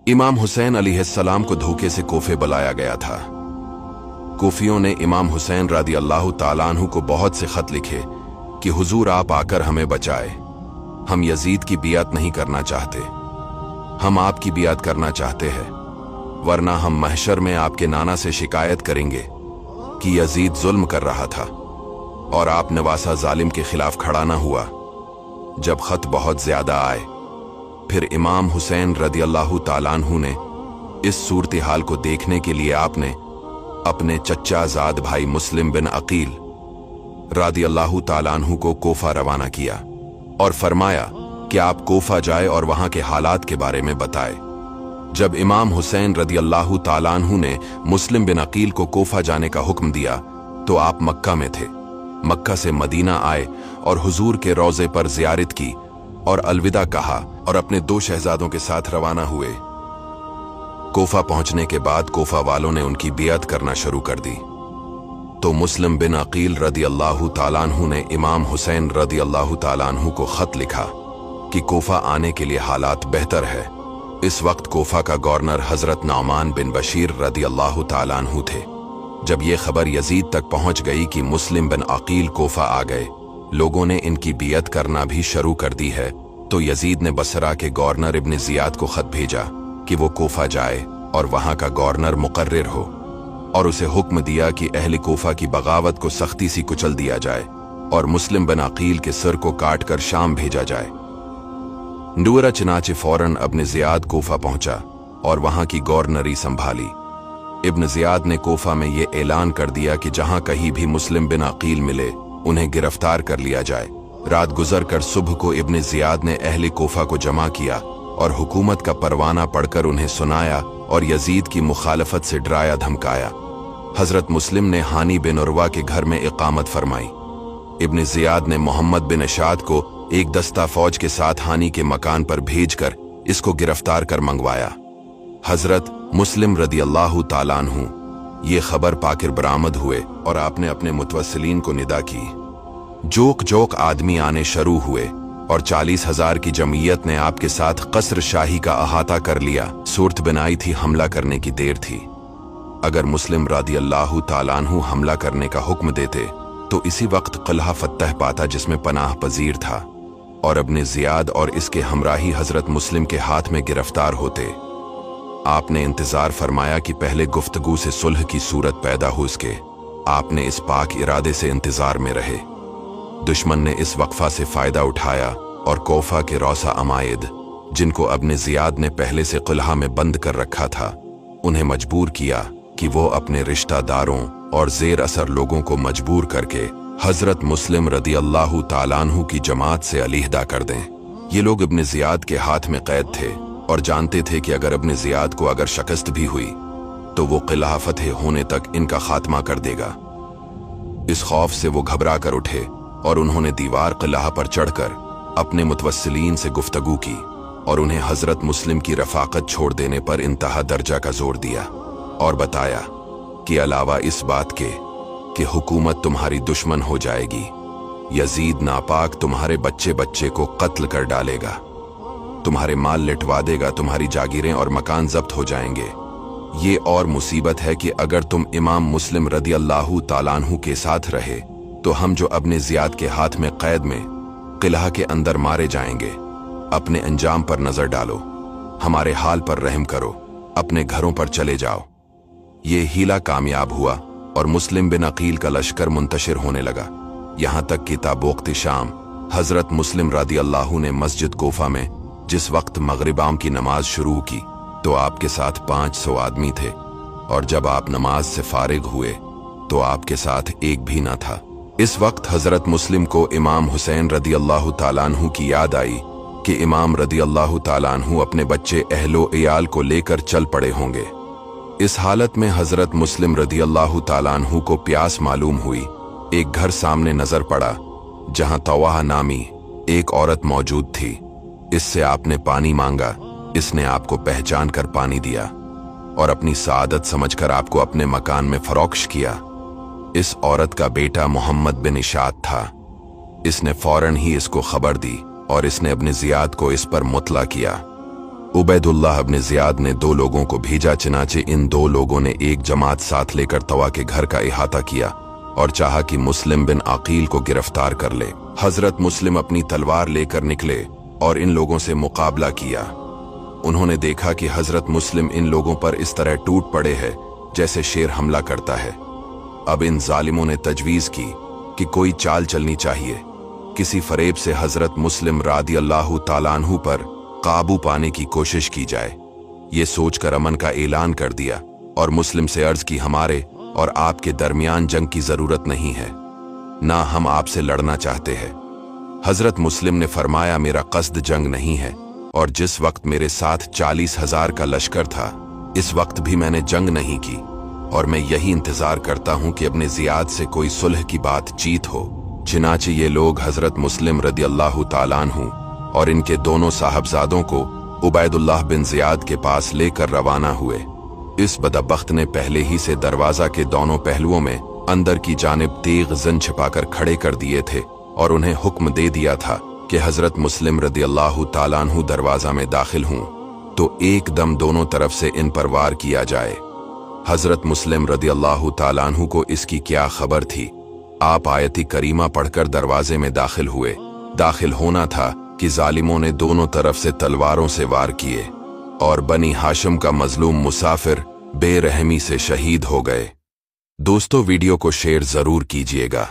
इमाम हुसैन अलैहिस्सलाम को धोखे से कोफे बुलाया गया था। कोफियों ने इमाम हुसैन रदी अल्लाह ताला अन्हु को बहुत से खत लिखे कि हुजूर आप आकर हमें बचाए, हम यजीद की बियात नहीं करना चाहते, हम आपकी बियात करना चाहते हैं, वरना हम महशर में आपके नाना से शिकायत करेंगे कि यजीद जुल्म कर रहा था और आप नवासा जालिम के खिलाफ खड़ा ना हुआ। जब खत बहुत ज्यादा आए, फिर इमाम हुसैन रदी अल्लाह ताला अन्हु ने इस सूरत हाल को देखने के लिए आपने अपने चच्चा ज़ाद भाई मुस्लिम बिन अकील रदी अल्लाह ताला अन्हु को कोफा रवाना किया और फरमाया कि आप कोफा जाए और वहां के हालात के बारे में बताए। जब इमाम हुसैन रदी अल्लाह ताला अन्हु ने मुस्लिम बिन अकील को कोफा जाने का हुक्म दिया तो आप मक्का में थे। मक्का से मदीना आए और हुजूर के रोजे पर जियारत की और अलविदा कहा और अपने 2 शहजादों के साथ रवाना हुए। कोफा पहुंचने के बाद कोफा वालों ने उनकी बियात करना शुरू कर दी तो मुस्लिम बिन अकील रदी अल्लाह ताला अन्हु ने इमाम हुसैन रदी अल्लाह ताला अन्हु को खत लिखा कि कोफा आने के लिए हालात बेहतर है। इस वक्त कोफा का गवर्नर हजरत नौमान बिन बशीर रदी अल्लाह ताला अन्हु थे। जब ये खबर यजीद तक पहुंच गई कि मुस्लिम बिन अकील कोफा आ गए, लोगों ने इनकी बियत करना भी शुरू कर दी है, तो यजीद ने बसरा के गवर्नर इब्न जियाद को खत भेजा कि वो कोफा जाए और वहां का गवर्नर मुकर्रिर हो, और उसे हुक्म दिया कि अहले कोफा की बगावत को सख्ती से कुचल दिया जाए और मुस्लिम बिन अकील के सिर को काट कर शाम भेजा जाए। नूरा चनाचे फौरन इब्न जियाद कोफा पहुंचा और वहां की गवर्नरी संभाली। इब्न जियाद ने कोफा में ये ऐलान कर दिया कि जहां कहीं भी मुस्लिम बिन अकील मिले उन्हें गिरफ्तार कर लिया जाए। रात गुजर कर सुबह को इब्न जियाद ने अहले कोफा को जमा किया और हुकूमत का परवाना पढ़कर उन्हें सुनाया और यजीद की मुखालफत से डराया धमकाया। हजरत मुस्लिम ने हानी बिन उर्वा के घर में इकामत फरमाई। इब्न जियाद ने मोहम्मद बिन अशाद को एक दस्ता फौज के साथ हानी के मकान पर भेजकर इसको गिरफ्तार कर मंगवाया। हजरत मुस्लिम रदी अल्लाह ताला अन्हु ये खबर पाकर बरामद हुए और आपने अपने मुतवस्सिलीन को निदा की। जोक जोक आदमी आने शुरू हुए और 40,000 की जमीयत ने आपके साथ कसर शाही का अहाता कर लिया। सूरत बनाई थी, हमला करने की देर थी। अगर मुस्लिम रदी अल्लाह ताला अन्हु हमला करने का हुक्म देते तो इसी वक्त किला फतह पाता जिसमें पनाह पजीर था, और इब्न जियाद और इसके हमराही हजरत मुस्लिम के हाथ में गिरफ्तार होते। आपने इंतजार फरमाया कि पहले गुफ्तगू से सुलह की सूरत पैदा हो सके। आपने इस पाक इरादे से इंतजार में रहे। दुश्मन ने इस वक्फा से फायदा उठाया और कोफा के रौसा अमायद, जिनको इब्न जियाद ने पहले से किला में बंद कर रखा था, उन्हें मजबूर किया कि वो अपने रिश्तेदारों और जेर असर लोगों को मजबूर करके हजरत मुस्लिम रदी अल्लाह ताला अन्हु की जमात से अलहदा कर दें। ये लोग इब्न जियाद के हाथ में कैद थे और जानते थे कि अगर इब्न जियाद को अगर शिकस्त भी हुई तो वो किला फतह होने तक इनका खात्मा कर देगा। इस खौफ से वो घबरा कर उठे और उन्होंने दीवार किला पर चढ़कर अपने मुतवस्सिलीन से गुफ्तगू की और उन्हें हजरत मुस्लिम की रफाकत छोड़ देने पर इंतहा दर्जा का जोर दिया और बताया कि अलावा इस बात के कि हुकूमत तुम्हारी दुश्मन हो जाएगी, यजीद नापाक तुम्हारे बच्चे बच्चे को कत्ल कर डालेगा, तुम्हारे माल लिटवा देगा, तुम्हारी जागीरें और मकान जब्त हो जाएंगे। ये और मुसीबत है कि अगर तुम इमाम मुस्लिम रदी अल्लाह ताला अन्हु के साथ रहे तो हम जो इब्न जियाद के हाथ में कैद में किला के अंदर मारे जाएंगे। अपने अंजाम पर नजर डालो, हमारे हाल पर रहम करो, अपने घरों पर चले जाओ। ये हीला कामयाब हुआ और मुस्लिम बिन अकील का लश्कर मुंतशिर होने लगा। यहां तक कि ताबोक्त शाम हजरत मुस्लिम रदी अल्लाह ने मस्जिद कोफा में जिस वक्त मगरिबाम की नमाज शुरू की तो आपके साथ 500 आदमी थे, और जब आप नमाज से फारिग हुए तो आपके साथ एक भी ना था। इस वक्त हजरत मुस्लिम को इमाम हुसैन रदी अल्लाह ताला अन्हु की याद आई कि इमाम रदी अल्लाह ताला अन्हु अपने बच्चे अहलो इयाल को लेकर चल पड़े होंगे। इस हालत में हजरत मुस्लिम रदी अल्लाह ताला अन्हु को प्यास मालूम हुई। एक घर सामने नजर पड़ा जहां तवाह नामी एक औरत मौजूद थी। इससे आपने पानी मांगा। इसने आपको पहचान कर पानी दिया और अपनी सादत समझकर आपको अपने मकान में फरोख्त किया। इस औरत का बेटा मोहम्मद बिन इशाद था। इसने फौरन ही इसको खबर दी और इसने इब्न जियाद को इस पर मुतला किया उबैदुल्लाह इब्न ज़ियाद ने 2 लोगों को भेजा, चनाचे इन 2 लोगों ने एक जमात साथ लेकर तवा के घर का इहाता किया और चाहा कि मुस्लिम बिन अकील को गिरफ्तार कर ले। हजरत मुस्लिम अपनी तलवार लेकर निकले और इन लोगों से मुकाबला किया। उन्होंने देखा कि हजरत मुस्लिम इन लोगों पर इस तरह टूट पड़े हैं जैसे शेर हमला करता है। अब इन जालिमों ने तजवीज की कि कोई चाल चलनी चाहिए, किसी फरेब से हजरत मुस्लिम रादी अल्लाह ताला अन्हु पर काबू पाने की कोशिश की जाए। ये सोचकर अमन का ऐलान कर दिया और मुस्लिम से अर्ज की, हमारे और आपके दरमियान जंग की जरूरत नहीं है, ना हम आपसे लड़ना चाहते हैं। हजरत मुस्लिम ने फरमाया, मेरा कस्द जंग नहीं है और जिस वक्त मेरे साथ 40,000 का लश्कर था, इस वक्त भी मैंने जंग नहीं की और मैं यही इंतजार करता हूं कि अपने ज़ियाद से कोई सुलह की बातचीत हो। चिनाचे ये लोग हजरत मुस्लिम रदी अल्लाह ताला अन्हु और इनके दोनों साहबजादों को उबैदुल्लाह बिन ज़ियाद के पास लेकर रवाना हुए। इस बदबख्त ने पहले ही से दरवाजा के दोनों पहलुओं में अंदर की जानिब तेग जन छिपाकर खड़े कर दिए थे और उन्हें हुक्म दे दिया था कि हजरत मुस्लिम रदी अल्लाह ताला अन्हु दरवाजा में दाखिल हों तो एकदम दोनों तरफ से इन पर वार किया जाए। हजरत मुस्लिम रदी अल्लाह ताला अन्हु को इसकी क्या खबर थी। आप आयती करीमा पढ़कर दरवाजे में दाखिल हुए। दाखिल होना था कि जालिमों ने दोनों तरफ से तलवारों से वार किए और बनी हाशिम का मजलूम मुसाफिर बेरहमी से शहीद हो गए। दोस्तों, वीडियो को शेयर जरूर कीजिएगा।